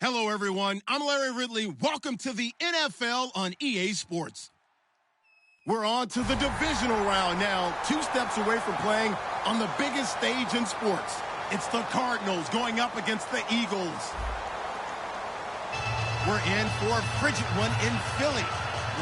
Hello, everyone. I'm Larry Ridley. Welcome to the NFL on EA Sports. We're on to the divisional round now, 2 steps away from playing on the biggest stage in sports. It's the Cardinals going up against the Eagles. We're in for a frigid one in Philly.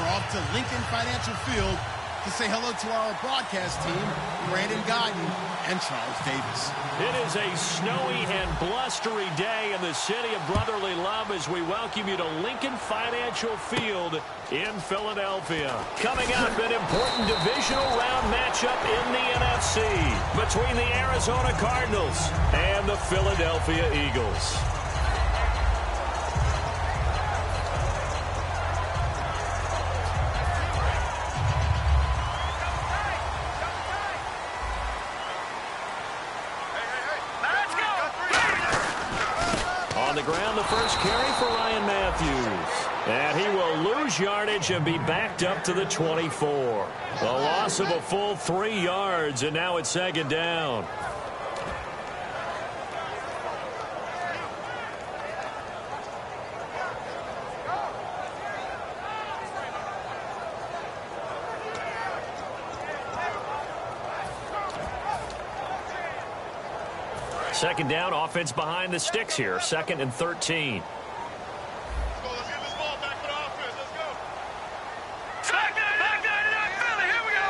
We're off to Lincoln Financial Field to say hello to our broadcast team, Brandon Godden and Charles Davis. It is a snowy and blustery day in the city of brotherly love as we welcome you to Lincoln Financial Field in Philadelphia. Coming up, an important divisional round matchup in the NFC between the Arizona Cardinals and the Philadelphia Eagles. The ground, the first carry for Ryan Matthews. And he will lose yardage and be backed up to the 24. A loss of a full 3 yards, and now it's second down. Second down, offense behind the sticks here. 2nd and 13. Let's get this ball back for the offense. Let's go. Here we go.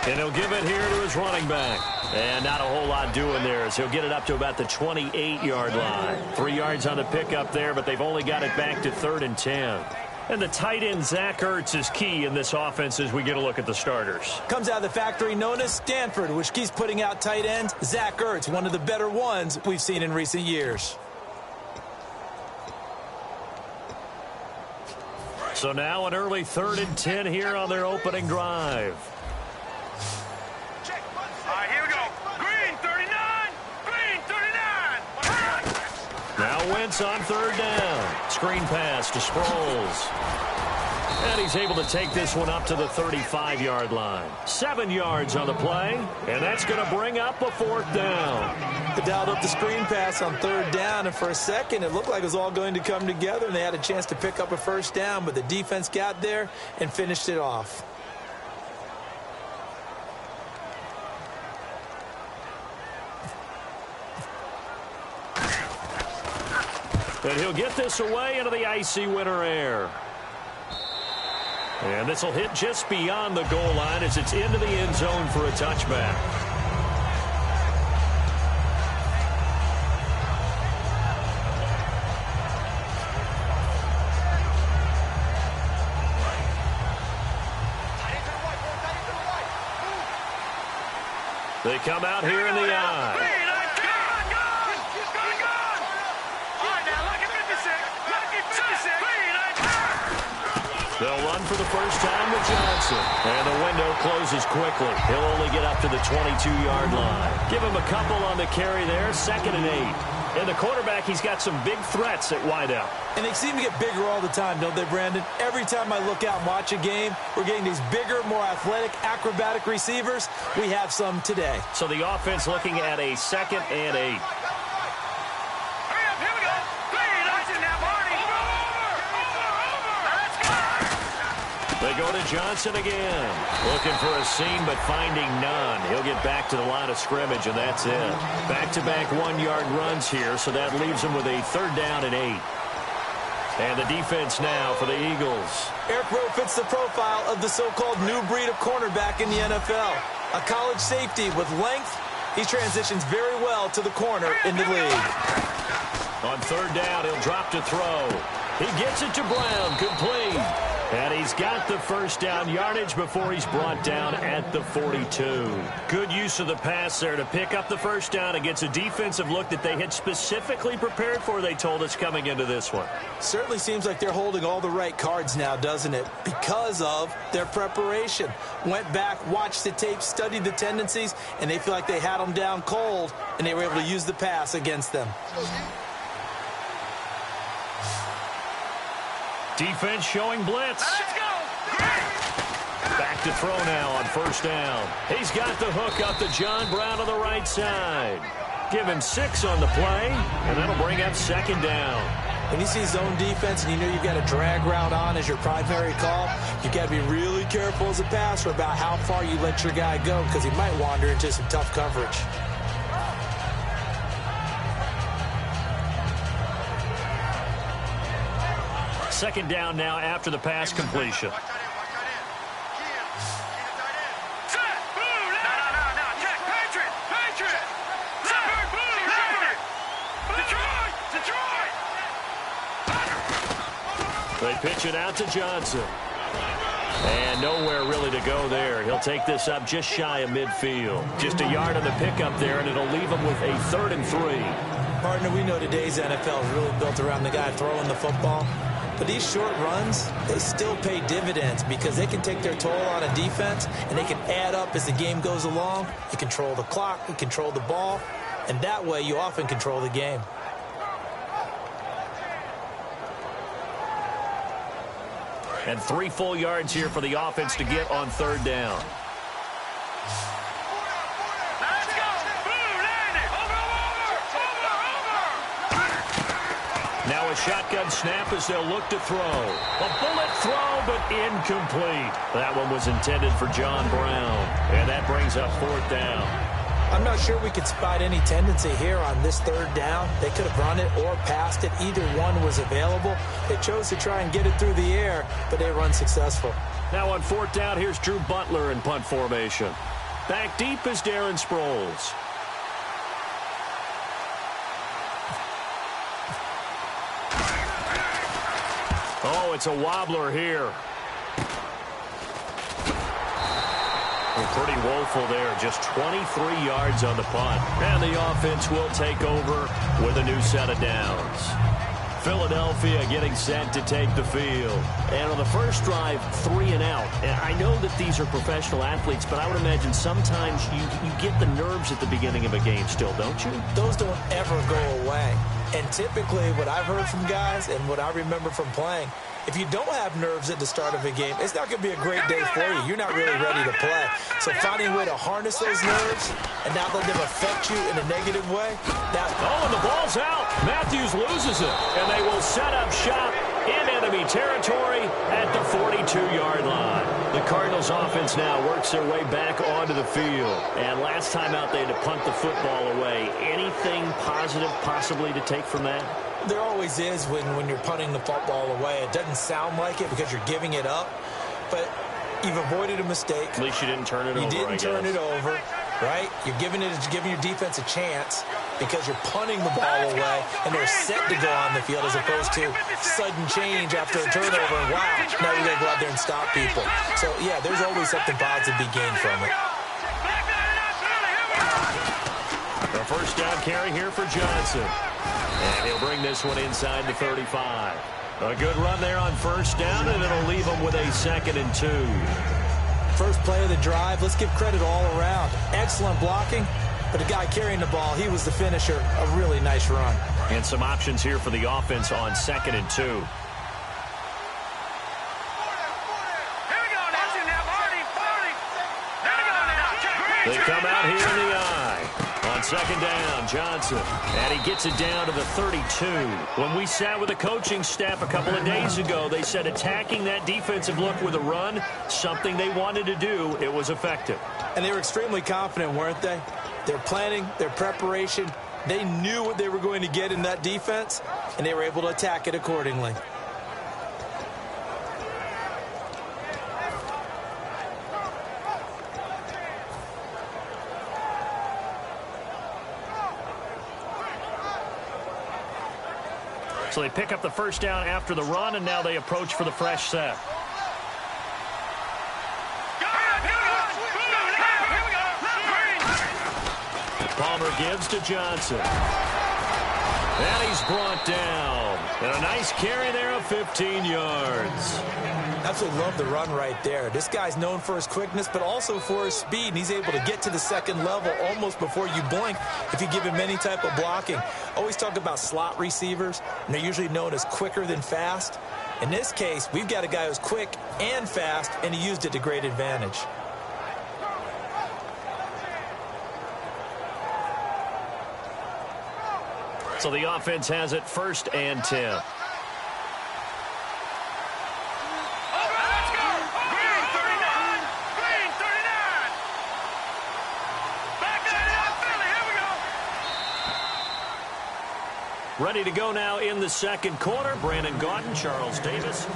And he'll give it here to his running back. And not a whole lot doing there as he'll get it up to about the 28-yard line. 3 yards on the pickup there, but they've only got it back to 3rd and 10. And the tight end, Zach Ertz, is key in this offense as we get a look at the starters. Comes out of the factory known as Stanford, which keeps putting out tight ends. Zach Ertz, one of the better ones we've seen in recent years. So now an early 3rd and 10 here on their opening drive. All right, here we go. Green, 39. Green, 39. Now Wentz on 3rd down. Screen pass to Sproles. And he's able to take this one up to the 35-yard line. 7 yards on the play, and that's going to bring up a 4th down. They dialed up the screen pass on 3rd down, and for a second it looked like it was all going to come together, and they had a chance to pick up a 1st down, but the defense got there and finished it off. And he'll get this away into the icy winter air. And this will hit just beyond the goal line as it's into the end zone for a touchback. They come out here in the eye. They'll run for the first time with Johnson. And the window closes quickly. He'll only get up to the 22-yard line. Give him a couple on the carry there. 2nd and 8. And the quarterback, he's got some big threats at wideout. And they seem to get bigger all the time, don't they, Brandon? Every time I look out and watch a game, we're getting these bigger, more athletic, acrobatic receivers. We have some today. So the offense looking at a 2nd and 8. They go to Johnson again. Looking for a seam, but finding none. He'll get back to the line of scrimmage, and that's it. Back-to-back 1-yard runs here, so that leaves them with a 3rd down and 8. And the defense now for the Eagles. Eric Rowe fits the profile of the so-called new breed of cornerback in the NFL. A college safety with length. He transitions very well to the corner in the league. On 3rd down, he'll drop to throw. He gets it to Brown, complete. And he's got the 1st down yardage before he's brought down at the 42. Good use of the pass there to pick up the 1st down against a defensive look that they had specifically prepared for, they told us, coming into this one. Certainly seems like they're holding all the right cards now, doesn't it? Because of their preparation. Went back, watched the tape, studied the tendencies, and they feel like they had them down cold, and they were able to use the pass against them. Defense showing blitz. Let's go. Back to throw now on 1st down. He's got the hook up to John Brown on the right side. Give him 6 on the play, and that'll bring up second down. When you see zone defense and you know you've got a drag route on as your primary call, you've got to be really careful as a passer about how far you let your guy go because he might wander into some tough coverage. Second down now after the pass completion. They pitch it out to Johnson. And nowhere really to go there. He'll take this up just shy of midfield. Just a yard on the pickup there, and it'll leave him with a 3rd and 3. Partner, we know today's NFL is really built around the guy throwing the football. But these short runs, they still pay dividends because they can take their toll on a defense, and they can add up as the game goes along. You control the clock, you control the ball, and that way you often control the game. And 3 full yards here for the offense to get on 3rd down. Now a shotgun snap as they'll look to throw. A bullet throw, but incomplete. That one was intended for John Brown. And that brings up 4th down. I'm not sure we could spot any tendency here on this 3rd down. They could have run it or passed it. Either one was available. They chose to try and get it through the air, but they were unsuccessful. Now on 4th down, here's Drew Butler in punt formation. Back deep is Darren Sproles. Oh, it's a wobbler here. Pretty woeful there. Just 23 yards on the punt. And the offense will take over with a new set of downs. Philadelphia getting set to take the field. And on the first drive, 3 and out. And I know that these are professional athletes, but I would imagine sometimes you get the nerves at the beginning of a game still, don't you? Those don't ever go away. And typically what I've heard from guys and what I remember from playing, if you don't have nerves at the start of a game, it's not going to be a great day for you. You're not really ready to play. So finding a way to harness those nerves and not let them affect you in a negative way. And the ball's out. Matthews loses it. And they will set up shop in enemy territory at the 42-yard line. The Cardinals offense now works their way back onto the field. And last time out, they had to punt the football away. Anything positive possibly to take from that? There always is when you're punting the football away. It doesn't sound like it because you're giving it up, but you've avoided a mistake. At least you didn't turn it over. You didn't turn it over, right? You're giving your defense a chance because you're punting the ball away, and they're set to go on the field as opposed to sudden change after a turnover. And wow, now you got to go out there and stop people. So, yeah, there's always something positive to be gained from it. The first down carry here for Johnson. And he'll bring this one inside the 35. A good run there on first down, and it'll leave him with a 2nd and 2. First play of the drive, let's give credit all around. Excellent blocking, but the guy carrying the ball, he was the finisher. A really nice run. And some options here for the offense on 2nd and 2. They come out here in the eye. On 2nd down, Johnson. And he gets it down to the 32. When we sat with the coaching staff a couple of days ago, they said attacking that defensive look with a run, something they wanted to do, it was effective. And they were extremely confident, weren't they? Their planning, their preparation, they knew what they were going to get in that defense, and they were able to attack it accordingly. So they pick up the first down after the run, and now they approach for the fresh set. Palmer gives to Johnson. And he's brought down. And a nice carry there of 15 yards. Absolutely love the run right there. This guy's known for his quickness, but also for his speed. And he's able to get to the 2nd level almost before you blink if you give him any type of blocking. Always talk about slot receivers, and they're usually known as quicker than fast. In this case, we've got a guy who's quick and fast, and he used it to great advantage. So the offense has it 1st and 10. Ready to go now in the second quarter. Brandon Gaudin, Charles Davis.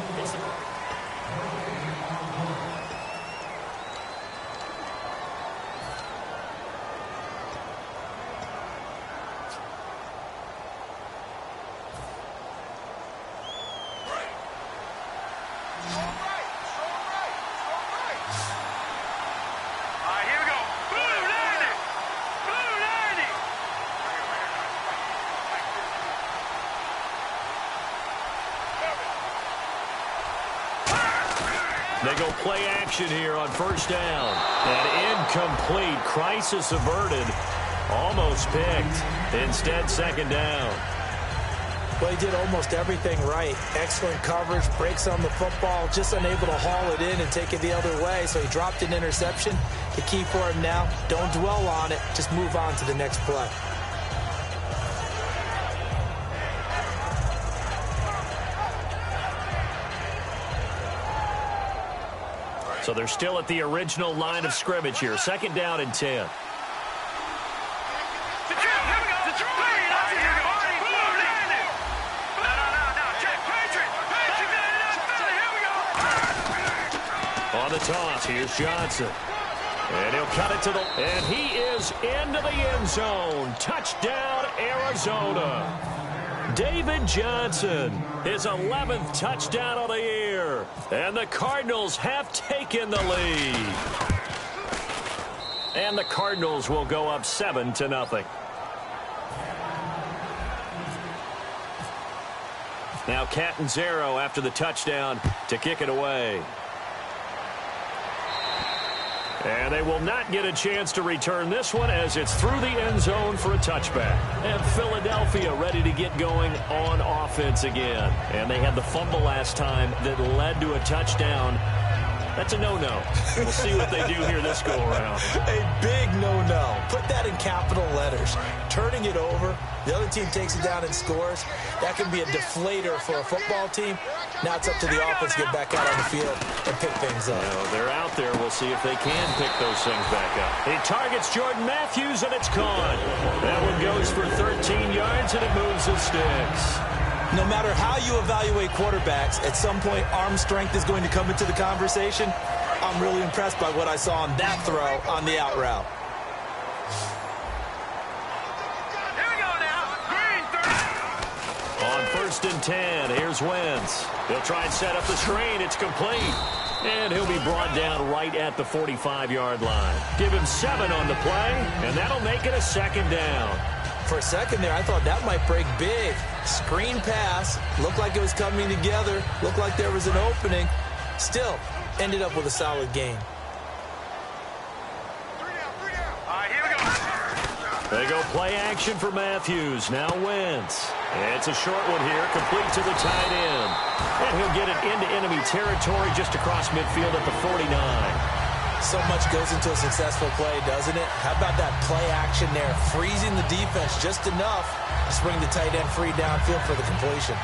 They go play action here on 1st down. And incomplete. Crisis averted. Almost picked. Instead, 2nd down. Well, he did almost everything right. Excellent coverage, breaks on the football, just unable to haul it in and take it the other way. So he dropped an interception. The key for him now, don't dwell on it. Just move on to the next play. So they're still at the original line of scrimmage here. 2nd down and 10. On the toss, here's Johnson. And he'll cut it to the... And he is into the end zone. Touchdown, Arizona. David Johnson, his 11th touchdown of the year. And the Cardinals have taken the lead. And the Cardinals will go up 7-0. Now Catanzaro after the touchdown to kick it away. And they will not get a chance to return this one as it's through the end zone for a touchback. And Philadelphia ready to get going on offense again. And they had the fumble last time that led to a touchdown. That's a no-no. We'll see what they do here this go-around. A big no-no. Put that in capital letters. Turning it over, the other team takes it down and scores. That can be a deflator for a football team. Now it's up to the offense to get back out on the field and pick things up. They're out there. We'll see if they can pick those things back up. He targets Jordan Matthews, and it's caught. That one goes for 13 yards, and it moves the sticks. No matter how you evaluate quarterbacks, at some point arm strength is going to come into the conversation. I'm really impressed by what I saw on that throw on the out route. On 1st and 10, here's Wentz. He'll try and set up the screen. It's complete. And he'll be brought down right at the 45-yard line. Give him 7 on the play, and that'll make it a 2nd down. For a second there, I thought that might break big. Screen pass. Looked like it was coming together. Looked like there was an opening. Still, ended up with a solid game. They go play action for Matthews. Now Wentz. It's a short one here, complete to the tight end. And he'll get it into enemy territory just across midfield at the 49. So much goes into a successful play, doesn't it? How about that play action there? Freezing the defense just enough to swing the tight end free downfield for the completion.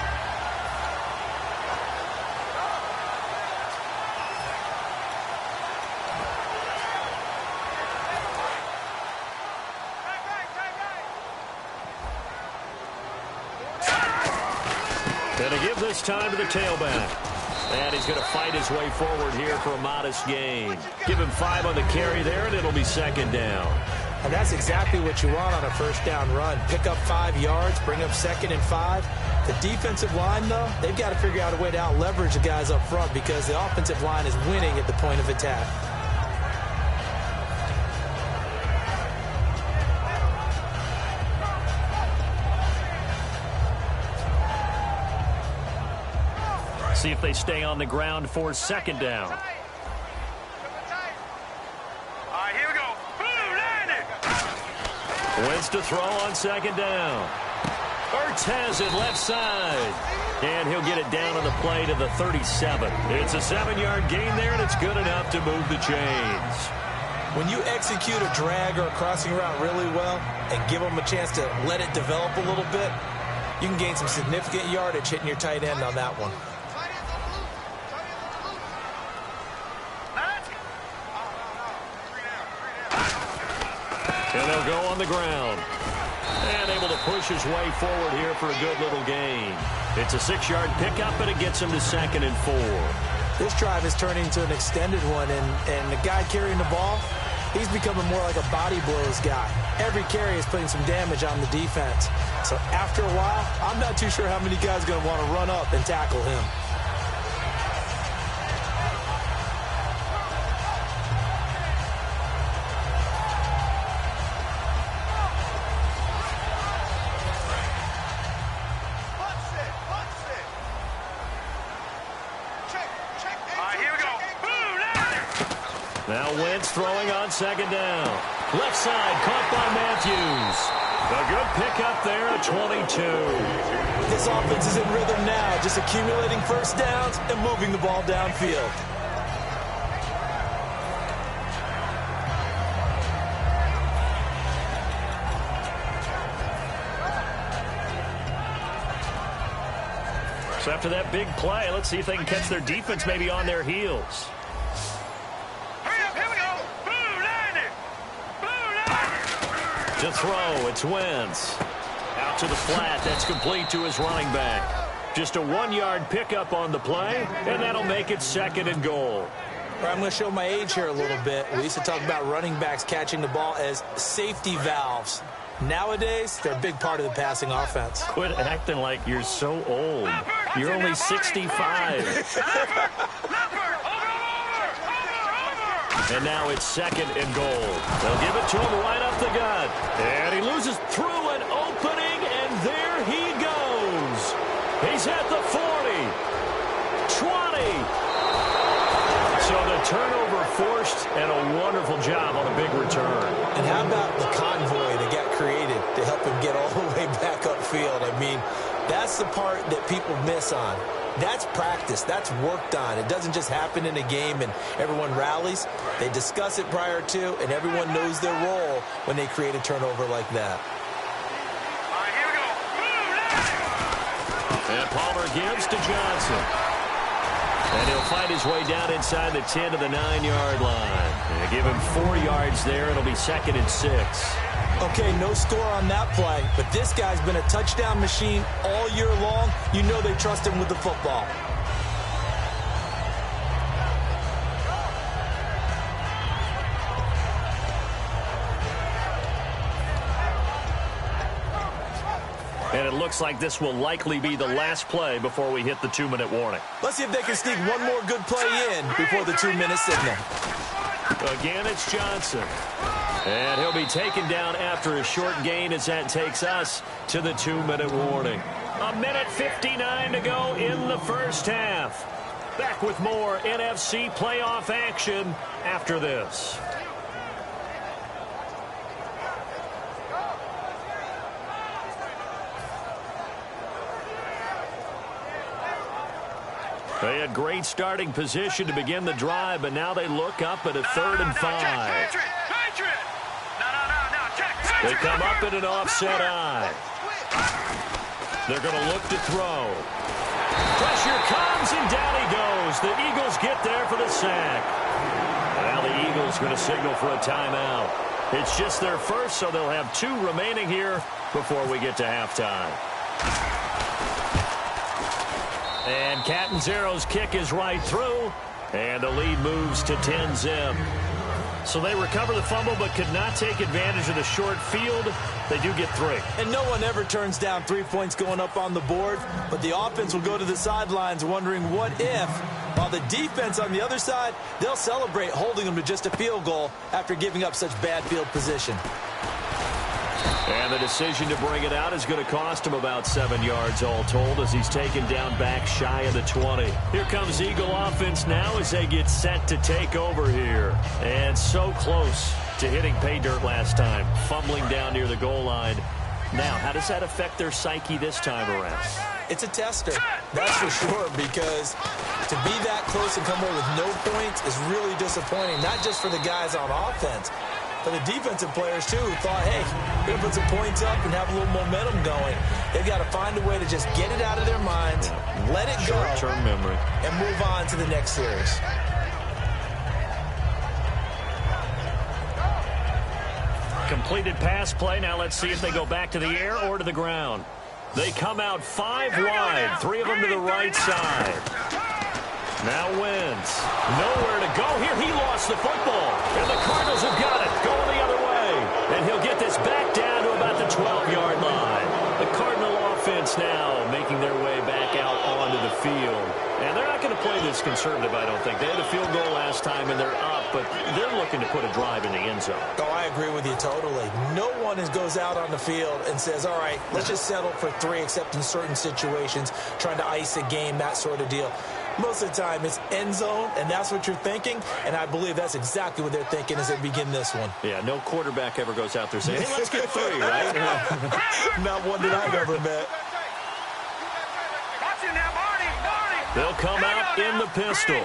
Gonna give this time to the tailback. And he's going to fight his way forward here for a modest gain. Give him 5 on the carry there, and it'll be 2nd down. And that's exactly what you want on a 1st down run. Pick up 5 yards, bring up 2nd and 5. The defensive line, though, they've got to figure out a way to out-leverage the guys up front because the offensive line is winning at the point of attack. See if they stay on the ground for 2nd down. All right, here we go. Wentz to throw on 2nd down. Ertz has it left side. And he'll get it down on the play to the 37. It's a 7-yard gain there, and it's good enough to move the chains. When you execute a drag or a crossing route really well and give them a chance to let it develop a little bit, you can gain some significant yardage hitting your tight end on that one. And they'll go on the ground. And able to push his way forward here for a good little gain. It's a 6-yard pickup, and it gets him to 2nd and 4. This drive is turning into an extended one, and the guy carrying the ball, he's becoming more like a body blows guy. Every carry is putting some damage on the defense. So after a while, I'm not too sure how many guys are going to want to run up and tackle him. Now Wentz throwing on 2nd down. Left side, caught by Matthews. A good pickup there at 22. This offense is in rhythm now, just accumulating first downs and moving the ball downfield. So after that big play, let's see if they can catch their defense maybe on their heels. To throw, it's Wentz. Out to the flat, that's complete to his running back. Just a 1-yard pickup on the play, and that'll make it 2nd and goal. I'm going to show my age here a little bit. We used to talk about running backs catching the ball as safety valves. Nowadays, they're a big part of the passing offense. Quit acting like you're so old. You're only 65. And now it's 2nd and goal. They'll give it to him right up the gut. And he loses through an opening, and there he goes. He's at the 40, 20. So the turnover forced, and a wonderful job on a big return. And how about the convoy that got created to help him get all the way back upfield? I mean, that's the part that people miss on. That's practice. That's worked on. It doesn't just happen in a game and everyone rallies. They discuss it prior to, and everyone knows their role when they create a turnover like that. All right, here we go. And Palmer gives to Johnson. And he'll find his way down inside the 10 to the 9-yard line. And they give him 4 yards there. It'll be 2nd and 6. Okay, no score on that play, but this guy's been a touchdown machine all year long. You know they trust him with the football. And it looks like this will likely be the last play before we hit the 2-minute warning. Let's see if they can sneak one more good play in before the 2-minute signal. Again, it's Johnson. And he'll be taken down after a short gain as that takes us to the 2-minute warning. 1:59 to go in the first half. Back with more NFC playoff action after this. They had great starting position to begin the drive, but now they look up at a 3rd and 5. They come up in an offset eye. They're going to look to throw. Pressure comes, and down he goes. The Eagles get there for the sack. Now the Eagles going to signal for a timeout. It's just their first, so they'll have 2 remaining here before we get to halftime. And Catanzaro's kick is right through, and the lead moves to 10-zip. So they recover the fumble but could not take advantage of the short field. They do get 3. And no one ever turns down 3 points going up on the board, but the offense will go to the sidelines wondering what if, while the defense on the other side, they'll celebrate holding them to just a field goal after giving up such bad field position. And the decision to bring it out is going to cost him about 7 yards all told as he's taken down back shy of the 20. Here comes Eagle offense now as they get set to take over here. And so close to hitting pay dirt last time, fumbling down near the goal line. Now, how does that affect their psyche this time around? It's a tester, that's for sure, because To be that close and come away with no points is really disappointing, not just for the guys on offense, but the defensive players, too, who thought, hey, we're going to put some points up and have a little momentum going. They've got to find a way to just get it out of their minds, let it go, short-term memory, and move on to the next series. Completed pass play. Now let's see if they go back to the air or to the ground. They come out 5 wide, 3 of them to the right side. Now wins. Nowhere to go here. He lost the football. And the Cardinals have got it. Going the other way. And he'll get this back down to about the 12-yard line. The Cardinal offense now making their way back out onto the field. And they're not going to play this conservative, I don't think. They had a field goal last time, and they're up, but they're looking to put a drive in the end zone. Oh, I agree with you totally. No one goes out on the field and says, all right, let's just settle for 3, except in certain situations, trying to ice a game, that sort of deal. Most of the time, it's end zone, and that's what you're thinking, and I believe that's exactly what they're thinking as they begin this one. Yeah, no quarterback ever goes out there saying, hey, let's get 3, right? Not one that I've ever met. They'll come out in the pistol.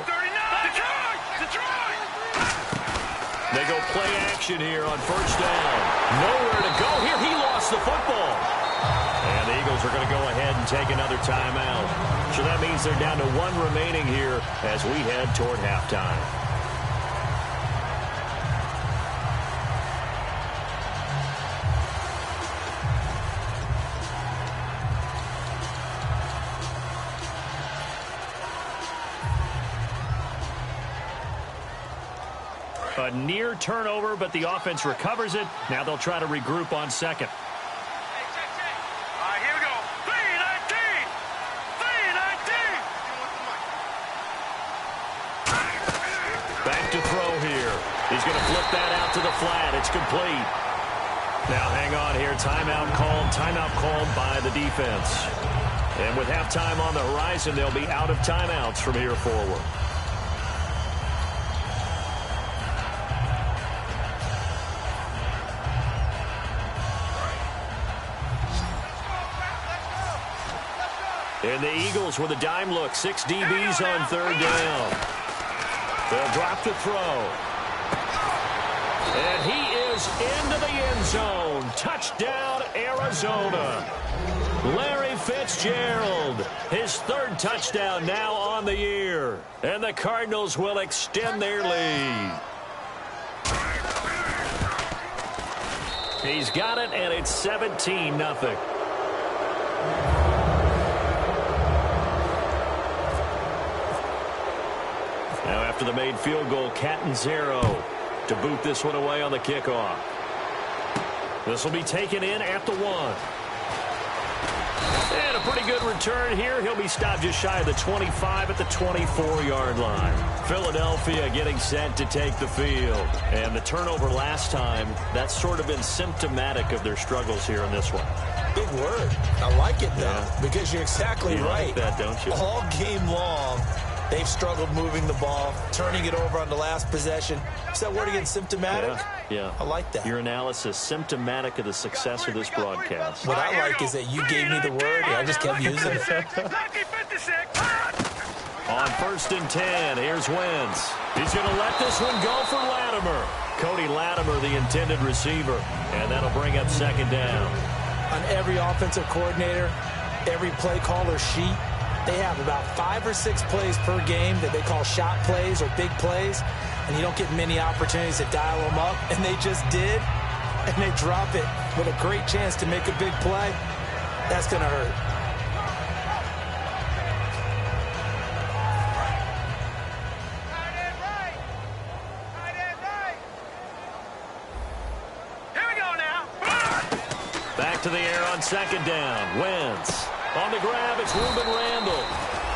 They go play action here on first down. Nowhere to go here. He lost the football. And the Eagles are going to go ahead and take another timeout. So that means they're down to 1 remaining here as we head toward halftime. A near turnover, but the offense recovers it. Now they'll try to regroup on second. All right, here we go. 3-19. 3-19. Back to throw here. He's going to flip that out to the flat. It's complete. Now hang on here. Timeout called by the defense. And with halftime on the horizon, they'll be out of timeouts from here forward. And the Eagles with a dime look. 6 DBs on third down. They'll drop the throw. And he is into the end zone. Touchdown, Arizona. Larry Fitzgerald, his 3rd touchdown now on the year. And the Cardinals will extend their lead. He's got it, and it's 17-0. Now after the made field goal, Catanzaro to boot this one away on the kickoff. This will be taken in at the 1. And a pretty good return here. He'll be stopped just shy of the 25 at the 24-yard line. Philadelphia getting set to take the field. And the turnover last time, that's sort of been symptomatic of their struggles here in this one. Big word. I like it, though, because you're exactly right. Like that, don't you? All game long, they've struggled moving the ball, turning it over on the last possession. Is that word again, symptomatic? Yeah. I like that. Your analysis, symptomatic of the success of this broadcast. What I like is that you gave me the word, and I just kept using it. On 1st and 10, here's Wentz. He's going to let this one go for Latimer. Cody Latimer, the intended receiver, and that'll bring up 2nd down. On every offensive coordinator, every play caller sheet, they have about 5 or 6 plays per game that they call shot plays or big plays, and you don't get many opportunities to dial them up, and they just did, and they drop it with a great chance to make a big play. That's going to hurt. Here we go now. Back to the air on 2nd down. Wentz. On the grab, it's Ruben Randall.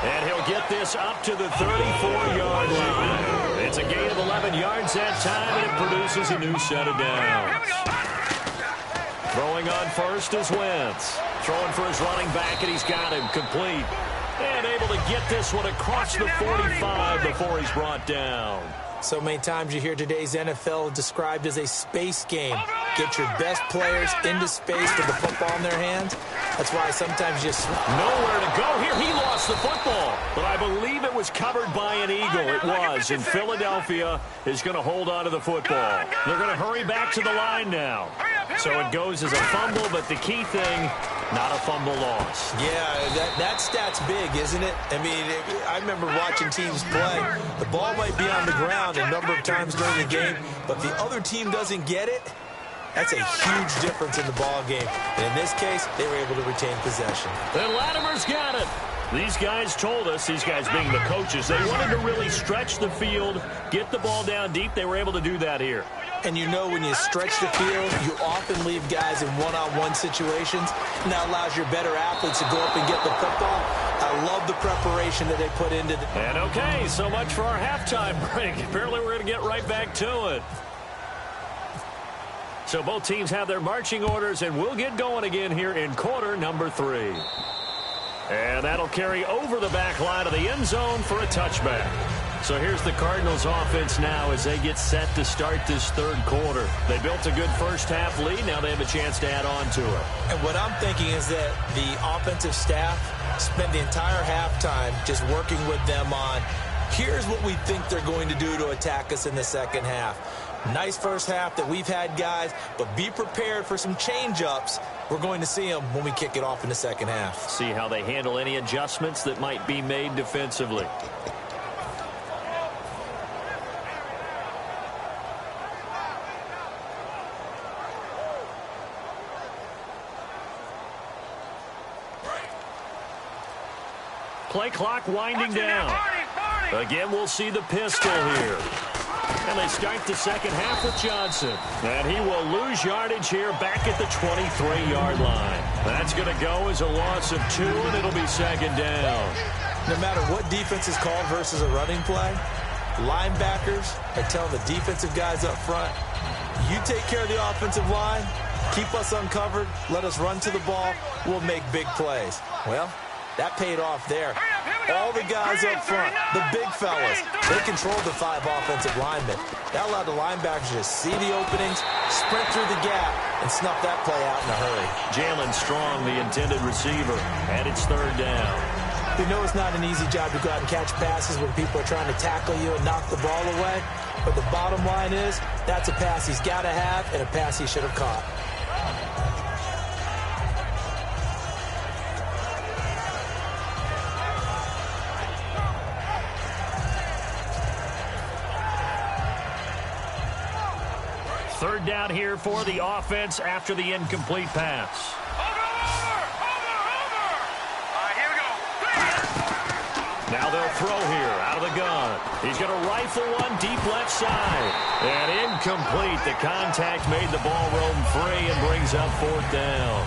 And he'll get this up to the 34-yard line. It's a gain of 11 yards that time, and it produces a new set of downs. Throwing on first is Wentz. Throwing for his running back, and he's got him complete. And able to get this one across the 45 before he's brought down. So many times you hear today's NFL described as a space game. Get your best players into space with the football in their hands. That's why sometimes you just... Nowhere to go here. He lost the football. But I believe it was covered by an Eagle. It was. And Philadelphia is going to hold on to the football. They're going to hurry back to the line now. So it goes as a fumble, but the key thing, not a fumble loss. Yeah, that stat's big, isn't it? I mean, I remember watching teams play. The ball might be on the ground a number of times during the game, but if the other team doesn't get it, that's a huge difference in the ball game. And in this case, they were able to retain possession. And Latimer's got it. These guys told us, these guys being the coaches, they wanted to really stretch the field, get the ball down deep. They were able to do that here. And you know when you stretch the field, you often leave guys in one-on-one situations, and that allows your better athletes to go up and get the football. I love the preparation that they put into the... And okay, so much for our halftime break. Apparently we're going to get right back to it. So both teams have their marching orders, and we'll get going again here in quarter number 3. And that'll carry over the back line of the end zone for a touchback. So here's the Cardinals offense now as they get set to start this third quarter. They built a good first half lead. Now they have a chance to add on to it. And what I'm thinking is that the offensive staff spent the entire halftime just working with them on, here's what we think they're going to do to attack us in the second half. Nice first half that we've had, guys, but be prepared for some change-ups. We're going to see them when we kick it off in the second half. See how they handle any adjustments that might be made defensively. Play clock winding down. Again, we'll see the pistol here. And they start the second half with Johnson. And he will lose yardage here back at the 23-yard line. That's going to go as a loss of 2, and it'll be second down. No matter what defense is called versus a running play, linebackers are telling the defensive guys up front, you take care of the offensive line, keep us uncovered, let us run to the ball, we'll make big plays. Well, that paid off there. All the guys up front, the big fellas, they controlled the 5 offensive linemen. That allowed the linebackers to see the openings, sprint through the gap, and snuff that play out in a hurry. Jalen Strong, the intended receiver, and it's third down. We know it's not an easy job to go out and catch passes when people are trying to tackle you and knock the ball away. But the bottom line is, that's a pass he's got to have and a pass he should have caught. Third down here for the offense after the incomplete pass. Here we go. Now they'll throw here out of the gun. He's going to rifle one deep left side. And incomplete. The contact made the ball roam free and brings up fourth down.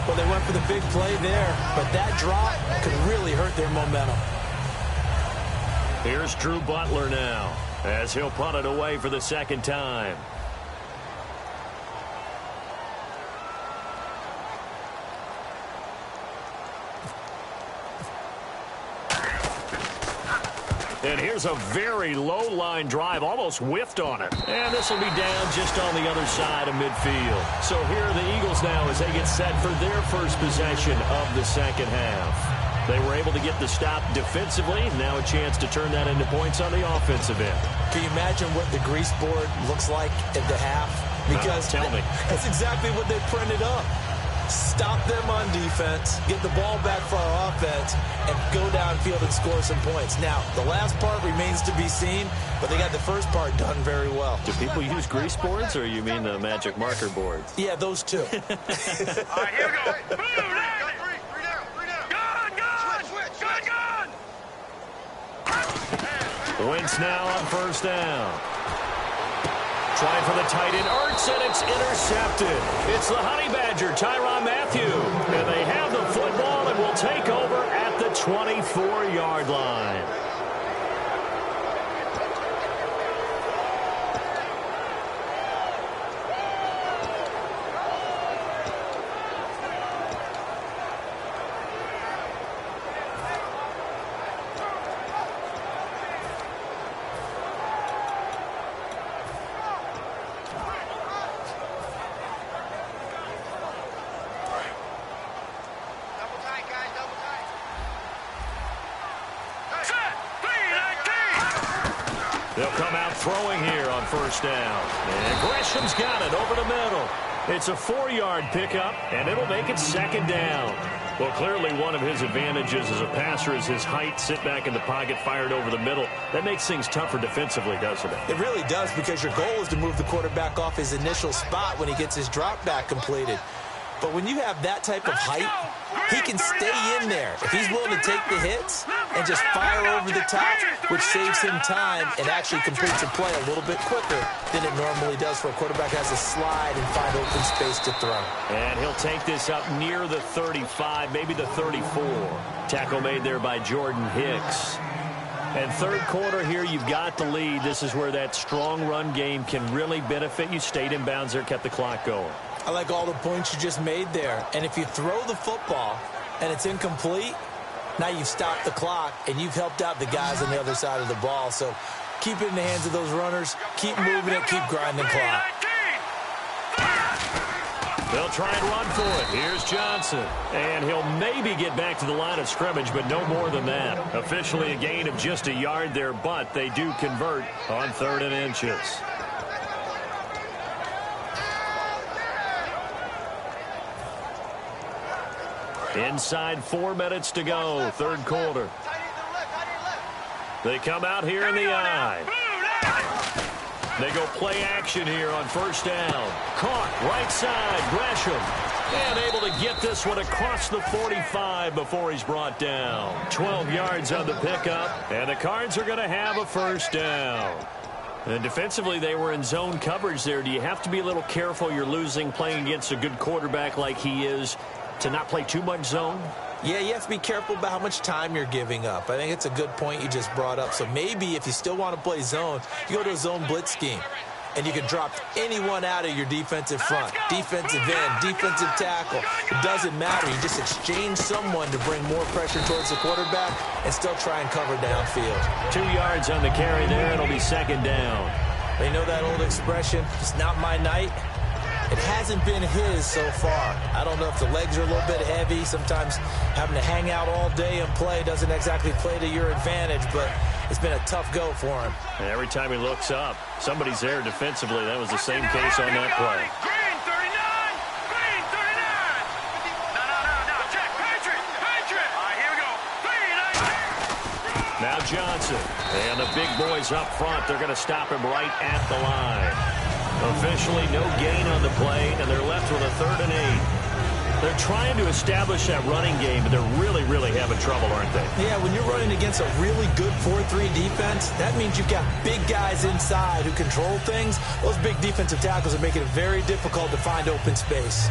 Well, they went for the big play there, but that drop could really hurt their momentum. Here's Drew Butler now, as he'll punt it away for the second time. And here's a very low line drive, almost whiffed on it. And this will be down just on the other side of midfield. So here are the Eagles now as they get set for their first possession of the second half. They were able to get the stop defensively. Now a chance to turn that into points on the offensive end. Can you imagine what the grease board looks like at the half? Because tell me. That's exactly what they printed up. Stop them on defense, get the ball back for our offense, and go downfield and score some points. Now, the last part remains to be seen, but they got the first part done very well. Do people use grease boards, or you mean the magic marker boards? Yeah, those two. All right, here we go. Three down. Gun. Switch. Gun. Wentz now on first down. Trying for the tight end, Ertz, and it's intercepted. It's the Honey Badger, Tyrann Mathieu. And they have the football and will take over at the 24-yard line. They'll come out throwing here on first down. And Gresham's got it over the middle. It's a 4-yard pickup, and it'll make it second down. Well, clearly one of his advantages as a passer is his height. Sit back in the pocket, fired over the middle. That makes things tougher defensively, doesn't it? It really does, because your goal is to move the quarterback off his initial spot when he gets his drop back completed. But when you have that type of height, he can stay in there. If he's willing to take the hits and just fire over the top, which saves him time and actually completes a play a little bit quicker than it normally does for a quarterback who has to slide and find open space to throw. And he'll take this up near the 35, maybe the 34. Tackle made there by Jordan Hicks. And third quarter here, you've got the lead. This is where that strong run game can really benefit you. Stayed in bounds there, kept the clock going. I like all the points you just made there. And if you throw the football and it's incomplete, now you've stopped the clock and you've helped out the guys on the other side of the ball. So keep it in the hands of those runners. Keep moving it. Keep grinding clock. They'll try and run for it. Here's Johnson. And he'll maybe get back to the line of scrimmage, but no more than that. Officially a gain of just a yard there, but they do convert on 3rd and inches. Inside 4 minutes to go, third quarter. They come out here in the eye. They go play action here on first down. Caught right side, Gresham. And able to get this one across the 45 before he's brought down. 12 yards on the pickup, and the Cards are going to have a first down. And defensively, they were in zone coverage there. Do you have to be a little careful? You're losing playing against a good quarterback like he is, to not play too much zone? Yeah, you have to be careful about how much time you're giving up. I think it's a good point you just brought up. So maybe if you still want to play zone, you go to a zone blitz scheme. And you can drop anyone out of your defensive front, defensive end, defensive tackle. It doesn't matter. You just exchange someone to bring more pressure towards the quarterback and still try and cover downfield. 2 yards on the carry there. It'll be second down. They know that old expression, it's not my night. It hasn't been his so far. I don't know if the legs are a little bit heavy. Sometimes having to hang out all day and play doesn't exactly play to your advantage, but it's been a tough go for him. And every time he looks up, somebody's there defensively. That was the same case on that play. Green 39! Green 39! No, check, Patriot! All right, here we go. Green, now Johnson. And the big boys up front, they're going to stop him right at the line. Officially no gain on the play, and they're left with a 3rd and 8. They're trying to establish that running game, but they're really, really having trouble, aren't they? Yeah, when you're running against a really good 4-3 defense, that means you've got big guys inside who control things. Those big defensive tackles are making it very difficult to find open space.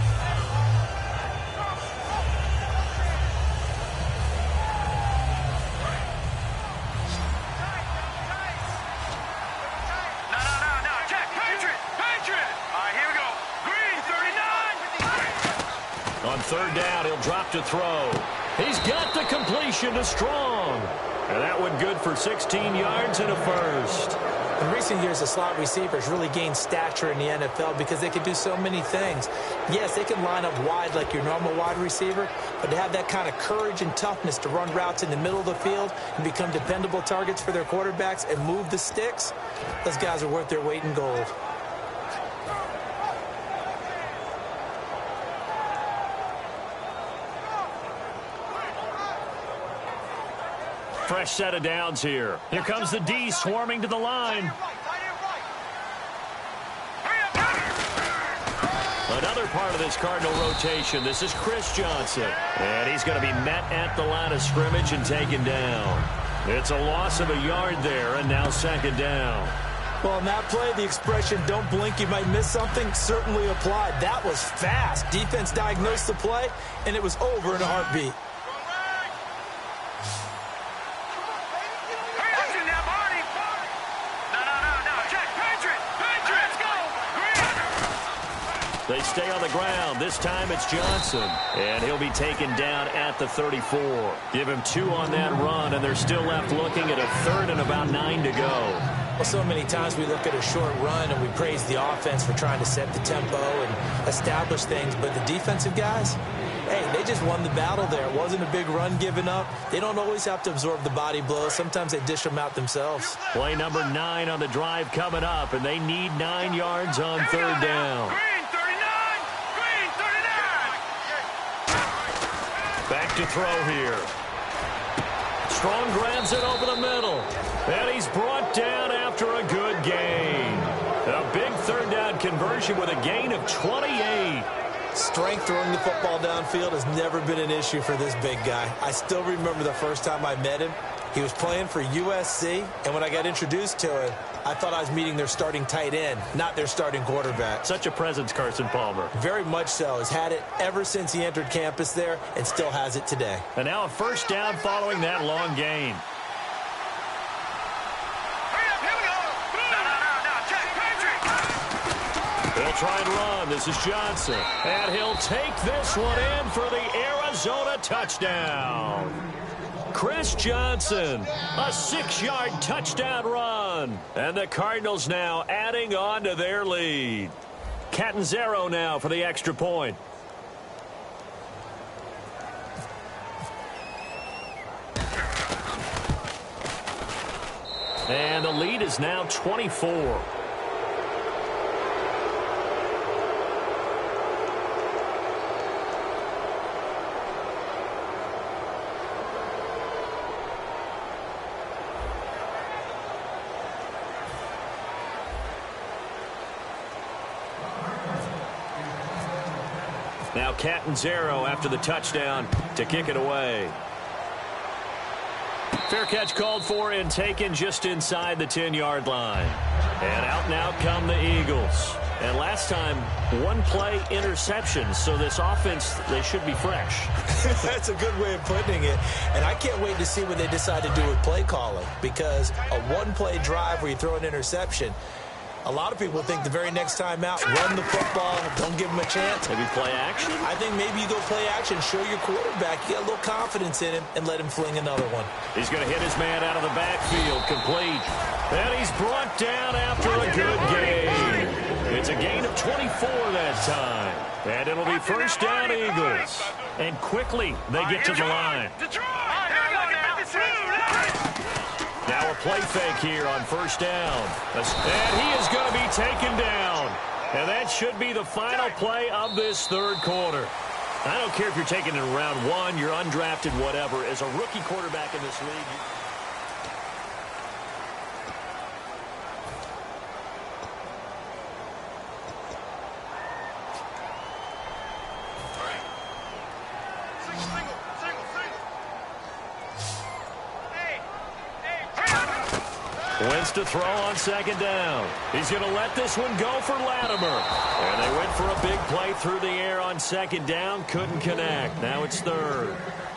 On 3rd down, he'll drop to throw. He's got the completion to Strong. And that one good for 16 yards and a first. In recent years, the slot receivers really gained stature in the NFL because they can do so many things. Yes, they can line up wide like your normal wide receiver, but to have that kind of courage and toughness to run routes in the middle of the field and become dependable targets for their quarterbacks and move the sticks, those guys are worth their weight in gold. Fresh set of downs here. Here comes the D swarming to the line. Another part of this Cardinal rotation. This is Chris Johnson. And he's going to be met at the line of scrimmage and taken down. It's a loss of a yard there, and now second down. Well, in that play, the expression, don't blink, you might miss something, certainly applied. That was fast. Defense diagnosed the play, and it was over in a heartbeat. They stay on the ground. This time it's Johnson. And he'll be taken down at the 34. Give him 2 on that run, and they're still left looking at a 3rd and about 9 to go. Well, so many times we look at a short run and we praise the offense for trying to set the tempo and establish things. But the defensive guys, hey, they just won the battle there. It wasn't a big run given up. They don't always have to absorb the body blows. Sometimes they dish them out themselves. Play number 9 on the drive coming up, and they need 9 yards on third down. Green 39! Green 39! Back to throw here. Strong grabs it over the middle. And he's brought down after a good gain. A big third down conversion with a gain of 28. Strength throwing the football downfield has never been an issue for this big guy. I still remember the first time I met him. He was playing for USC, and when I got introduced to him, I thought I was meeting their starting tight end, not their starting quarterback. Such a presence, Carson Palmer. Very much so. Has had it ever since he entered campus there and still has it today. And now a first down following that long gain. Hurry up, here we go! No, check, Patrick! He'll try and run. This is Johnson. And he'll take this one in for the Arizona touchdown. Chris Johnson, a 6-yard touchdown run. And the Cardinals now adding on to their lead. Catanzaro now for the extra point. And the lead is now 24. Now Catanzaro after the touchdown to kick it away. Fair catch called for and taken just inside the 10-yard line. And out now come the Eagles. And last time, one play interception. So this offense, they should be fresh. That's a good way of putting it. And I can't wait to see what they decide to do with play calling. Because a one-play drive where you throw an interception, a lot of people think the very next time out, run the football, don't give him a chance. Maybe play action? I think maybe you go play action, show your quarterback, you get a little confidence in him, and let him fling another one. He's going to hit his man out of the backfield, complete. And he's brought down after a good gain. It's a gain of 24 that time. And it'll be first down Eagles. And quickly, they get to the line. Now a play fake here on first down. And he is going to be taken down. And that should be the final play of this third quarter. I don't care if you're taking it in round 1, you're undrafted, whatever. As a rookie quarterback in this league, Wentz to throw on second down. He's going to let this one go for Latimer. And they went for a big play through the air on second down. Couldn't connect. Now it's third.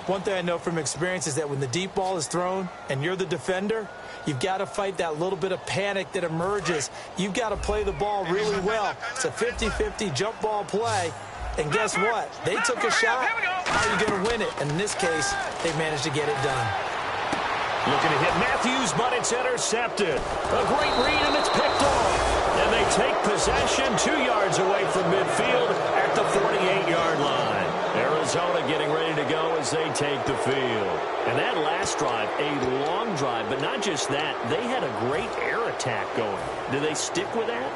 One thing I know from experience is that when the deep ball is thrown and you're the defender, you've got to fight that little bit of panic that emerges. You've got to play the ball really well. It's a 50-50 jump ball play. And guess what? They took a shot. How are you going to win it? And in this case, they managed to get it done. Looking to hit Matthews, but it's intercepted. A great read, and it's picked off. And they take possession 2 yards away from midfield at the 48-yard line. Arizona getting ready to go as they take the field. And that last drive, a long drive, but not just that. They had a great air attack going. Do they stick with that?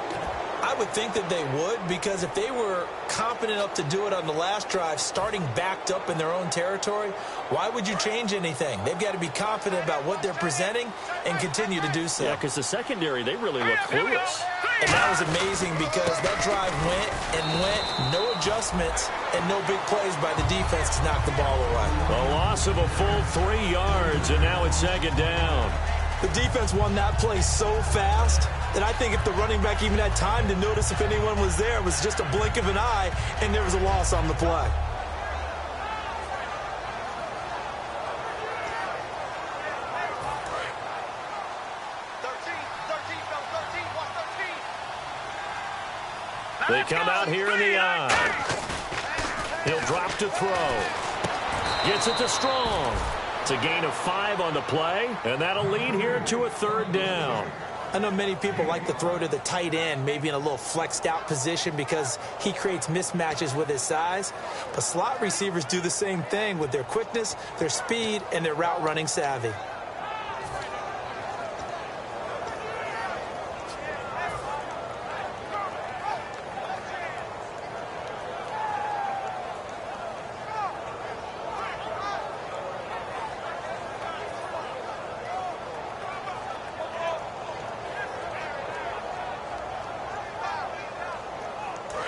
I would think that they would, because if they were competent enough to do it on the last drive, starting backed up in their own territory, why would you change anything? They've got to be confident about what they're presenting and continue to do so. Yeah, because the secondary, they really look clueless. And that was amazing because that drive went and went, no adjustments, and no big plays by the defense to knock the ball away. A loss of a full 3 yards, and now it's second down. The defense won that play so fast that I think if the running back even had time to notice if anyone was there, it was just a blink of an eye, and there was a loss on the play. They come out here in the eye. He'll drop to throw. Gets it to Strong. It's a gain of 5 on the play, and that'll lead here to a third down. I know many people like to throw to the tight end, maybe in a little flexed out position because he creates mismatches with his size. But slot receivers do the same thing with their quickness, their speed, and their route running savvy.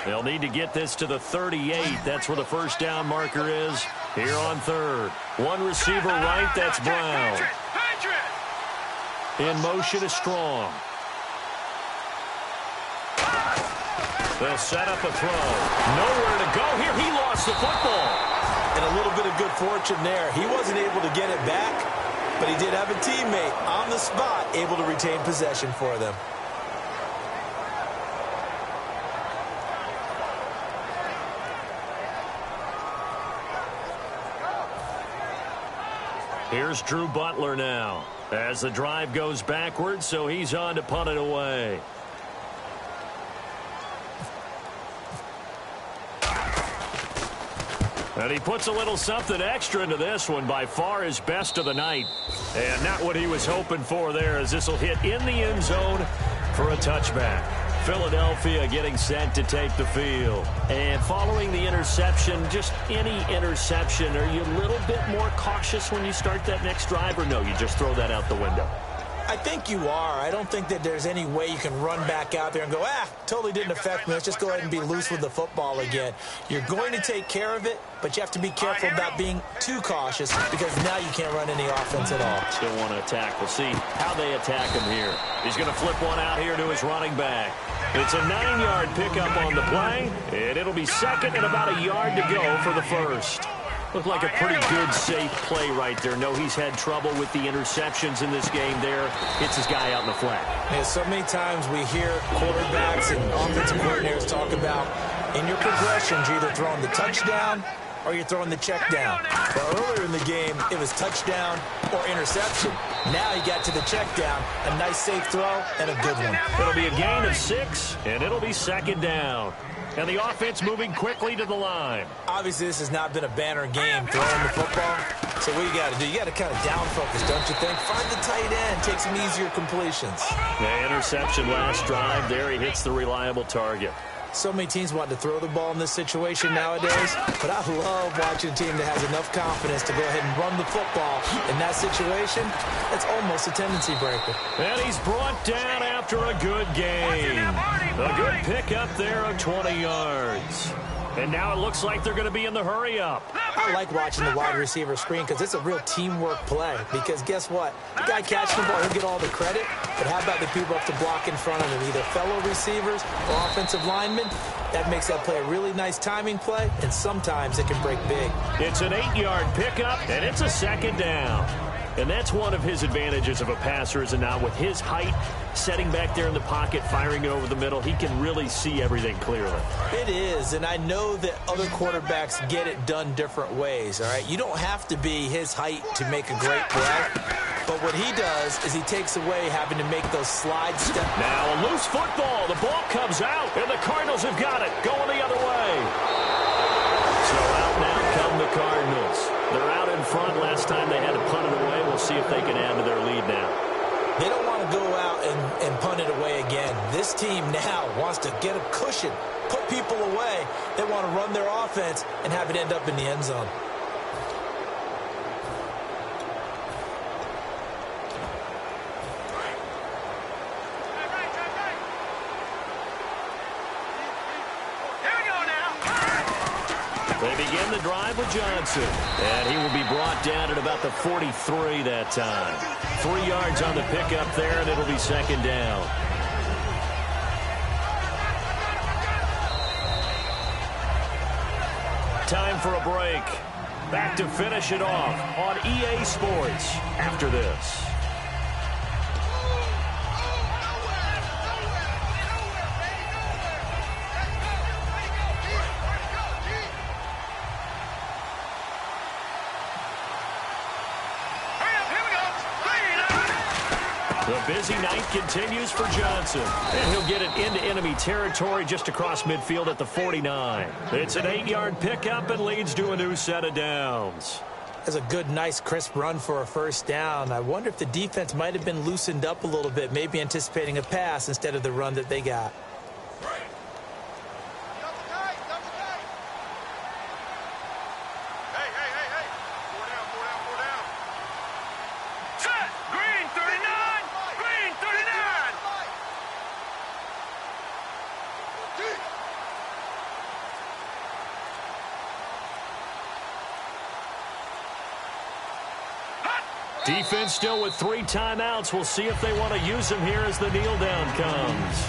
They'll need to get this to the 38. That's where the first down marker is here on third. One receiver right, that's Brown. In motion is Strong. They'll set up a throw. Nowhere to go here. He lost the football. And a little bit of good fortune there. He wasn't able to get it back, but he did have a teammate on the spot able to retain possession for them. Here's Drew Butler now as the drive goes backwards, so he's on to punt it away. And he puts a little something extra into this one, by far his best of the night. And not what he was hoping for there, as this will hit in the end zone for a touchback. Philadelphia getting set to take the field. And following the interception, just any interception, are you a little bit more cautious when you start that next drive, or no, you just throw that out the window? I think you are. I don't think that there's any way you can run back out there and go, totally didn't affect me. Let's just go ahead and be loose with the football again. You're going to take care of it, but you have to be careful about being too cautious because now you can't run any offense at all. Still want to attack. We'll see how they attack him here. He's going to flip one out here to his running back. It's a 9-yard pickup on the play, and it'll be second and about a yard to go for the first. Looked like a pretty good, safe play right there. No, he's had trouble with the interceptions in this game there. Hits his guy out in the flat. Yeah, so many times we hear quarterbacks and offensive coordinators talk about in your progressions, you're either throwing the touchdown or you're throwing the check down. But earlier in the game, it was touchdown or interception. Now he got to the check down, a nice safe throw, and a good one. It'll be a gain of 6, and it'll be second down. And the offense moving quickly to the line. Obviously, this has not been a banner game throwing the football. So what you got to do, you got to kind of down focus, don't you think? Find the tight end, take some easier completions. The interception last drive there. He hits the reliable target. So many teams want to throw the ball in this situation nowadays, but I love watching a team that has enough confidence to go ahead and run the football. In that situation, that's almost a tendency breaker. And he's brought down after a good game. A good pickup there of 20 yards. And now it looks like they're going to be in the hurry-up. I like watching the wide receiver screen because it's a real teamwork play. Because guess what? The guy catching the ball, he'll get all the credit. But how about the people up to block in front of him? Either fellow receivers or offensive linemen. That makes that play a really nice timing play, and sometimes it can break big. It's an 8-yard pickup, and it's a second down. And that's one of his advantages of a passer, is it not? With his height, setting back there in the pocket, firing it over the middle, he can really see everything clearly. It is, and I know that other quarterbacks get it done different ways, all right? You don't have to be his height to make a great play, but what he does is he takes away having to make those slide steps. Now a loose football. The ball comes out, and the Cardinals have got it, going the other way. So out now come the Cardinals. They're out in front. Last time they had to punt it away. We'll see if they can add to their lead now. They don't want to go out and punt it away again. This team now wants to get a cushion, put people away. They want to run their offense and have it end up in the end zone. They begin the drive with Johnson, and he will be brought down at about the 43 that time. 3 yards on the pickup there, and it'll be second down. Time for a break. Back to finish it off on EA Sports after this. The busy night continues for Johnson. And he'll get it into enemy territory just across midfield at the 49. It's an 8-yard pickup and leads to a new set of downs. That's a good, nice, crisp run for a first down. I wonder if the defense might have been loosened up a little bit, maybe anticipating a pass instead of the run that they got. Defense still with 3 timeouts. We'll see if they want to use them here as the kneel down comes.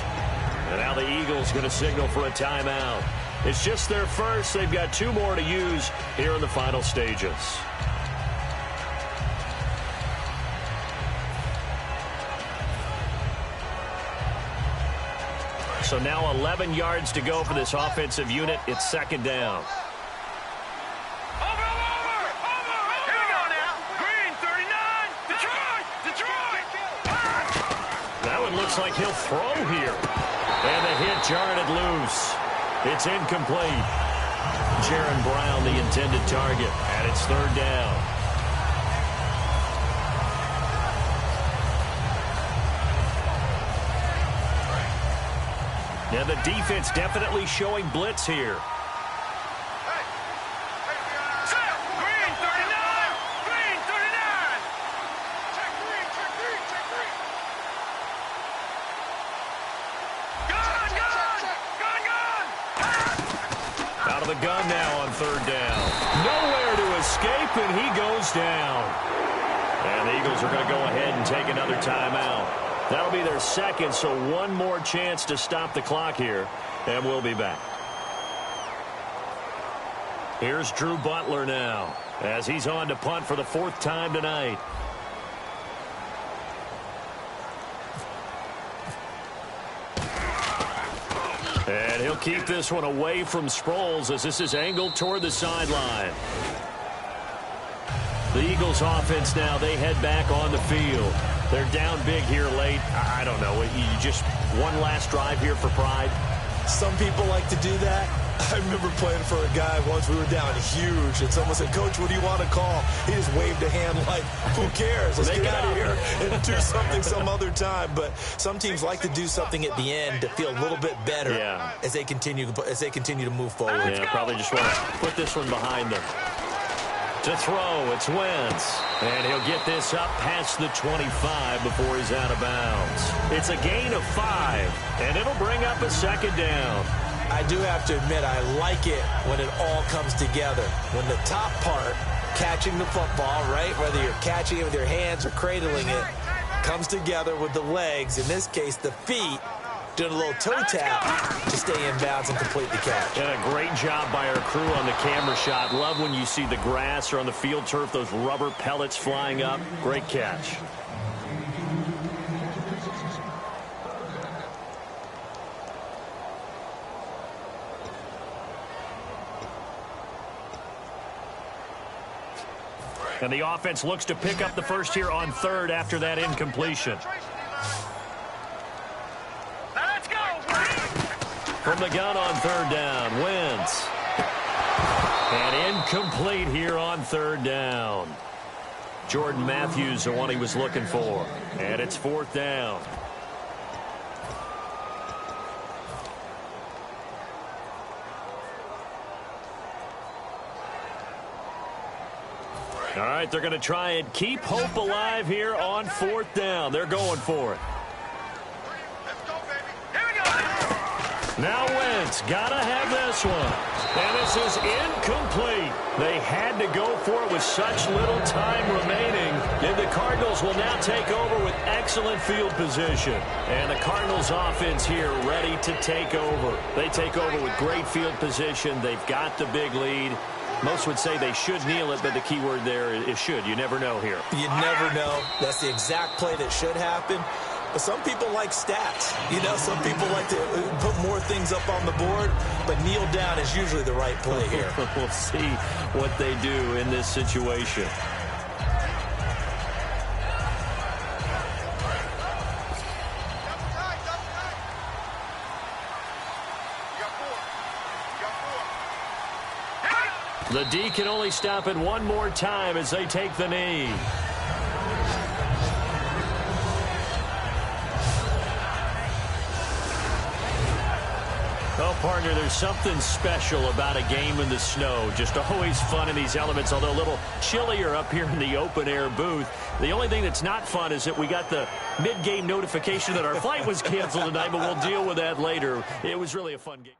And now the Eagles going to signal for a timeout. It's just their first. They've got 2 more to use here in the final stages. So now 11 yards to go for this offensive unit. It's second down. Looks like he'll throw here. And the hit jarred it loose. It's incomplete. Jaron Brown, the intended target, and it's third down. Now the defense definitely showing blitz here. The gun now on third down. Nowhere to escape, and he goes down. And the Eagles are going to go ahead and take another timeout. That'll be their second, so one more chance to stop the clock here, and we'll be back. Here's Drew Butler now, as he's on to punt for the 4th time tonight. And he'll keep this one away from Sproles as this is angled toward the sideline. The Eagles offense now, they head back on the field. They're down big here late. I don't know. You just one last drive here for pride. Some people like to do that. I remember playing for a guy once. We were down huge, and someone said, "Coach, what do you want to call?" He just waved a hand like, "Who cares? Let's get out of here and do something some other time." But some teams like to do something at the end to feel a little bit better as they continue to move forward. Yeah, probably just want to put this one behind them. To throw, it's Wentz. And he'll get this up past the 25 before he's out of bounds. It's a gain of 5, and it'll bring up a second down. I do have to admit, I like it when it all comes together. When the top part, catching the football, right, whether you're catching it with your hands or cradling it, comes together with the legs, in this case the feet, doing a little toe tap to stay in bounds and complete the catch. And a great job by our crew on the camera shot. Love when you see the grass or on the field turf, those rubber pellets flying up. Great catch. And the offense looks to pick up the first here on third after that incompletion. Let's go! From the gun on third down, Wentz. And incomplete here on third down. Jordan Matthews, the one he was looking for. And it's 4th down. All right, they're going to try and keep hope alive here on 4th down. They're going for it. Let's go, baby. Here we go. Now Wentz, got to have this one. And this is incomplete. They had to go for it with such little time remaining. And the Cardinals will now take over with excellent field position. And the Cardinals offense here ready to take over. They take over with great field position. They've got the big lead. Most would say they should kneel it, but the key word there is should. You never know here. You never know. That's the exact play that should happen. But some people like stats. You know, some people like to put more things up on the board, but kneel down is usually the right play here. We'll see what they do in this situation. The D can only stop it one more time as they take the knee. Oh, partner, there's something special about a game in the snow. Just always fun in these elements, although a little chillier up here in the open-air booth. The only thing that's not fun is that we got the mid-game notification that our flight was canceled tonight, but we'll deal with that later. It was really a fun game.